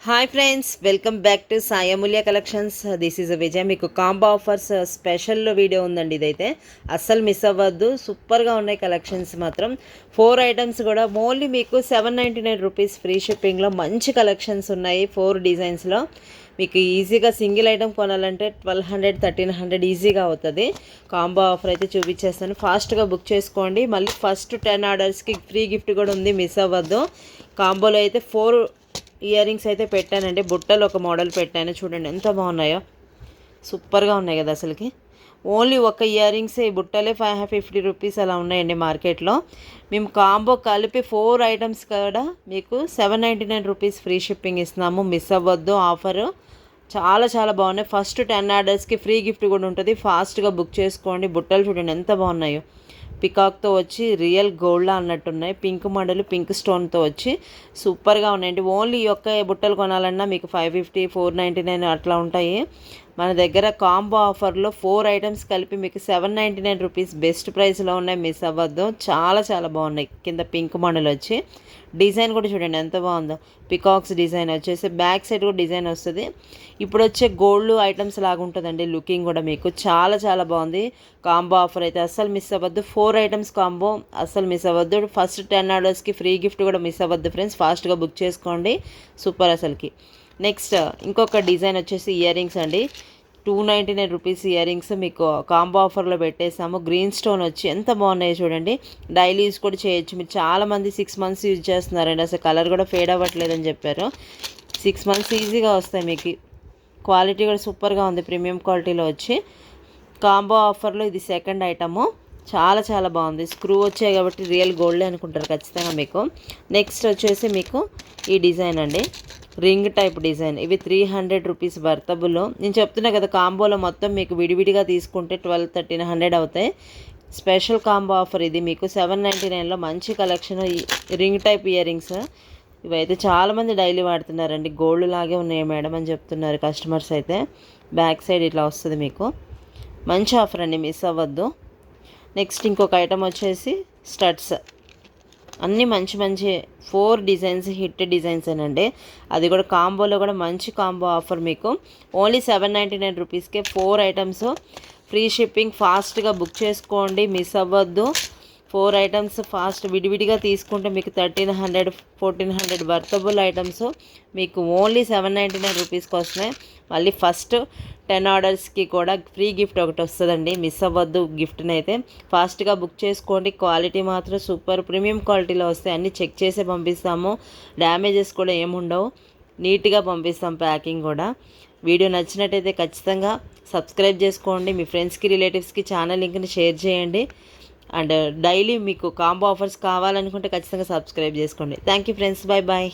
Hi friends, welcome back to Sai Amulya collections. This is Vijay. మీకు combo offers special video ఉందండి. ఇదైతే అస్సలు miss అవ్వద్దు. సూపర్గా ఉన్నాయి కలెక్షన్స్ మాత్రం. 4 ఐటమ్స్ కూడా ఓన్లీ మీకు 799 రూపీస్ ఫ్రీ షిప్పింగ్లో మంచి కలెక్షన్స్ ఉన్నాయి. 4 డిజైన్స్లో మీకు ఈజీగా సింగిల్ ఐటమ్ కొనాలంటే 1200 1300 ఈజీగా అవుతుంది. కాంబో ఆఫర్ అయితే చూపించేస్తాను. ఫాస్ట్గా బుక్ చేసుకోండి. మళ్ళీ ఫస్ట్ 10 ఆర్డర్స్కి ఫ్రీ గిఫ్ట్ కూడా ఉంది, మిస్ అవ్వద్దు. కాంబోలో అయితే 4 ఇయర్ రింగ్స్ అయితే పెట్టానండి. బుట్టలు ఒక మోడల్ పెట్టాను, చూడండి ఎంత బాగున్నాయో. సూపర్గా ఉన్నాయి కదా అసలుకి. ఓన్లీ ఒక ఇయర్ రింగ్స్ ఈ బుట్టలే 550 రూపీస్ అలా ఉన్నాయండి మార్కెట్లో. మేము కాంబో కలిపి 4 ఐటమ్స్ కూడా మీకు 799 రూపీస్ ఫ్రీ షిప్పింగ్ ఇస్తున్నాము. మిస్ అవ్వద్దు ఆఫరు. చాలా చాలా బాగున్నాయి. ఫస్ట్ 10 ఆర్డర్స్కి ఫ్రీ గిఫ్ట్ కూడా ఉంటుంది. ఫాస్ట్గా బుక్ చేసుకోండి. బుట్టలు చూడండి ఎంత బాగున్నాయో. పికాక్తో వచ్చి రియల్ గోల్డ్లా అన్నట్టున్నాయి. పింక్ మోడల్ పింక్ స్టోన్తో వచ్చి సూపర్గా ఉన్నాయండి. ఓన్లీ ఈ యొక్క బుట్టలు కొనాలన్నా మీకు 550 499 అట్లా ఉంటాయి. మన దగ్గర కాంబో ఆఫర్లో 4 ఐటమ్స్ కలిపి మీకు 799 రూపీస్ బెస్ట్ ప్రైస్లో ఉన్నాయి, మిస్ అవ్వద్దు. చాలా చాలా బాగున్నాయి. కింద పింక్ మోడల్ వచ్చి డిజైన్ కూడా చూడండి ఎంత బాగుందో. పికాక్స్ డిజైన్ వచ్చేసి బ్యాక్ సైడ్ కూడా డిజైన్ వస్తుంది. ఇప్పుడు వచ్చే గోల్డ్ ఐటమ్స్ లాగా ఉంటుందండి లుకింగ్ కూడా. మీకు చాలా చాలా బాగుంది. కాంబో ఆఫర్ అయితే అస్సలు మిస్ అవ్వద్దు. 4 ఐటమ్స్ కాంబో అస్సలు మిస్ అవ్వద్దు. ఫస్ట్ 10 ఆర్డర్స్కి ఫ్రీ గిఫ్ట్ కూడా మిస్ అవ్వద్దు ఫ్రెండ్స్. ఫాస్ట్గా బుక్ చేసుకోండి. సూపర్ అసలుకి. నెక్స్ట్ ఇంకొక డిజైన్ వచ్చేసి ఇయర్ రింగ్స్ అండి. 299 రూపీస్ ఇయర్ రింగ్స్ మీకు కాంబో ఆఫర్లో పెట్టేసాము. గ్రీన్ స్టోన్ వచ్చి ఎంత బాగున్నాయో చూడండి. డైలీ యూజ్ కూడా చేయొచ్చు. మీరు చాలామంది 6 మంత్స్ యూజ్ చేస్తున్నారండి. అసలు కలర్ కూడా ఫేడ్ అవ్వట్లేదని చెప్పారు. 6 మంత్స్ ఈజీగా వస్తాయి మీకు. క్వాలిటీ కూడా సూపర్గా ఉంది, ప్రీమియం క్వాలిటీలో వచ్చి. కాంబో ఆఫర్లో ఇది సెకండ్ ఐటము. చాలా చాలా బాగుంది. స్క్రూ వచ్చాయి కాబట్టి రియల్ గోల్డే అనుకుంటారు ఖచ్చితంగా మీకు. నెక్స్ట్ వచ్చేసి మీకు ఈ డిజైన్ అండి, రింగ్ టైప్ డిజైన్. ఇవి 300 రూపీస్ వర్తబుల్. నేను చెప్తున్నా కదా కాంబోలో మొత్తం మీకు విడివిడిగా తీసుకుంటే 1200 1300 అవుతాయి. స్పెషల్ కాంబో ఆఫర్ ఇది మీకు 799లో మంచి collection. Ring type ear rings ఇవైతే చాలామంది డైలీ వాడుతున్నారండి. గోల్డ్ లాగే ఉన్నాయి మేడం అని చెప్తున్నారు కస్టమర్స్ అయితే. బ్యాక్ సైడ్ ఇట్లా వస్తుంది మీకు. మంచి ఆఫర్ అండి, మిస్ అవ్వద్దు. నెక్స్ట్ ఇంకొక ఐటమ్ వచ్చేసి స్టడ్స్. అన్నీ మంచి మంచి 4 డిజైన్స్ హిట్ డిజైన్స్ అండి. అది కూడా కాంబోలో కూడా మంచి కాంబో ఆఫర్ మీకు. ఓన్లీ 799 రూపీస్కే 4 ఐటమ్స్ ఫ్రీ షిప్పింగ్. ఫాస్ట్గా బుక్ చేసుకోండి, మిస్ అవ్వద్దు. 4 ఐటమ్స్ ఫాస్ట్ విడివిడిగా తీసుకుంటే మీకు 1300 1400 వర్తబుల్ ఐటమ్స్ మీకు ఓన్లీ 799 రూపీస్కి వస్తున్నాయి. మళ్ళీ ఫస్ట్ 10 ఆర్డర్స్కి కూడా ఫ్రీ గిఫ్ట్ ఒకటి వస్తుందండి, మిస్ అవ్వద్దు. గిఫ్ట్ని అయితే ఫాస్ట్గా బుక్ చేసుకోండి. క్వాలిటీ మాత్రం సూపర్ ప్రీమియం క్వాలిటీలో వస్తాయి. అన్నీ చెక్ చేసే పంపిస్తాము. డ్యామేజెస్ కూడా ఏముండవు. నీట్గా పంపిస్తాం ప్యాకింగ్ కూడా. వీడియో నచ్చినట్టయితే ఖచ్చితంగా సబ్స్క్రైబ్ చేసుకోండి. మీ ఫ్రెండ్స్కి రిలేటివ్స్కి ఛానల్ లింక్ని షేర్ చేయండి. అండ్ డైలీ మీకు కాంబో ఆఫర్స్ కావాలనుకుంటే ఖచ్చితంగా సబ్స్క్రైబ్ చేసుకోండి. Thank you friends, bye bye.